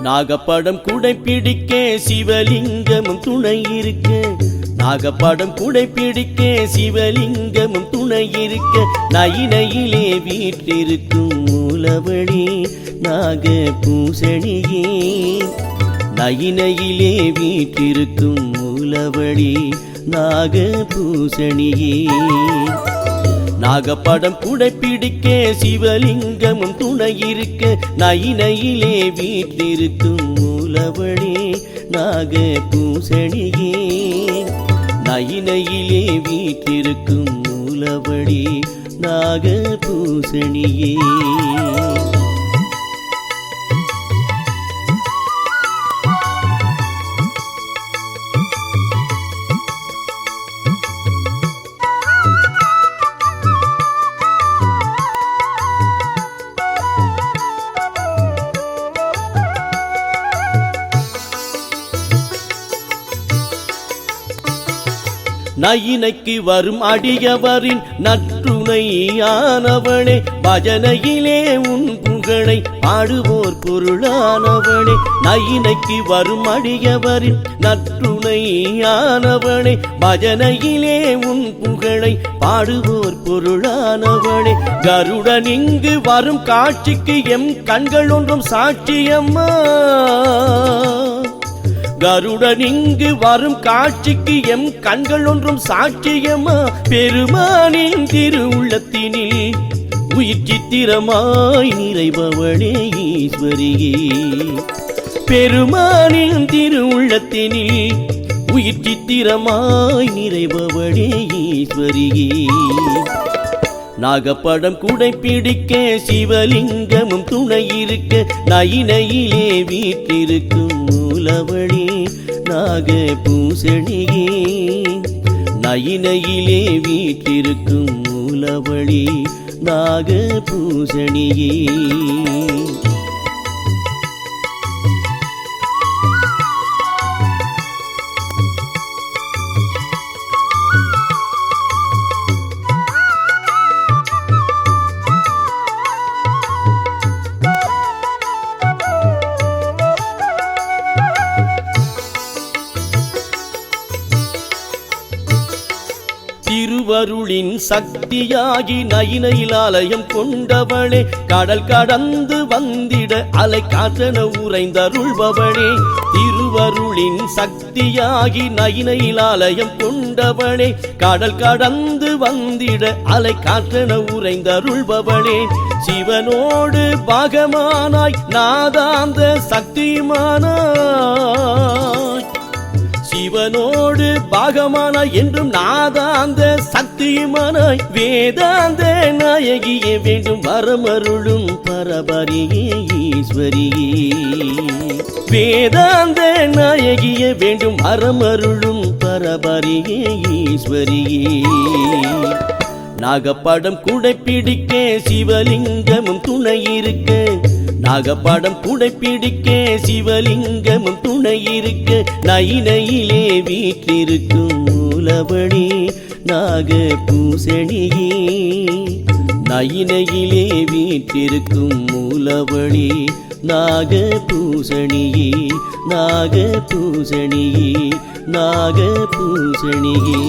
நாகப்படம் குடை பிடிக்க சிவலிங்கமும் துணை இருக்க, நாகப்படம் குடை பிடிக்க சிவலிங்கமும் துணை இருக்க, நயினையிலே வீற்றிருக்கும் மூலவழி நாக பூசணியே, நயினையிலே வீற்றிருக்கும் மூலவழி நாக பூசணியே. நாகப்படம் குடை பிடிக்க சிவலிங்கமும் துணை இருக்க, நயினையிலே வீற்றிருக்கும் மூலவழி நாக பூசணியே, நயினையிலே வீற்றிருக்கும் மூலவழி நாக பூசணியே. நயினைக்கு வரும் அடியவரின் நற்றுணையானவளே, பஜனையிலே உன் புகழை பாடுவோர் பொருளானவளே. நயினைக்கு வரும் அடியவரின் நற்றுணையானவளே, பஜனையிலே உன் புகழை பாடுவோர் பொருளானவளே. கருடன் இங்கு வரும் காட்சிக்கு எம் கண்கள் ஒன்றும் சாட்சியம்மா, கருடன் இங்கு வரும் காட்சிக்கு எம் கண்கள் ஒன்றும் சாட்சியமா. பெருமானின் திருவுள்ளத்தினில் உயிர் சித்திரமாய் நிறைபவளே ஈஸ்வரியே, பெருமானின் திருவுள்ளத்தினில் உயிர் சித்திரமாய் நிறைபவளே ஈஸ்வரியே. நாகப்படம் குடை பிடிக்க சிவலிங்கமும் துணை இருக்க, நயினையிலே வீற்றிருக்கும் மூலவழி நாக பூசணியே, நயினையிலே வீற்றிருக்கும் மூலவழி நாக பூசணியே. திருவருளின் சக்தியாகி நயினையில் ஆலயம் கொண்டவளே, கடல் கடந்து வந்திட அலை காற்றன உறைந்தருள்பவளே. திருவருளின் சக்தியாகி நயினையில் ஆலயம் கொண்டவளே, கடல் கடந்து வந்திட அலை காற்றன உறைந்தருள்பவளே. சிவனோடு பாகமானாய் நாதாந்த சக்திமானாய், சிவனோடு பாகமானாய் என்றும் நாதாந்த சக்திமானாய். வேதாந்த நாயகியே வேண்டும் வரமருளும் பரபரியே ஈஸ்வரியே, வேதாந்த நாயகியே வேண்டும் வரமருளும் பரபரியே ஈஸ்வரியே. நாகப்படம் குடை பிடிக்க சிவலிங்கமும் துணை இருக்க, நாகப்படம் குடை பிடிக்க சிவலிங்கமும் துணை இருக்க, நயினையிலே வீற்றிருக்கும் மூலவழி நாக பூசணியே, நயினையிலே வீற்றிருக்கும் மூலவழி நாக பூசணியே, நாக பூசணியே, நாக பூசணியே.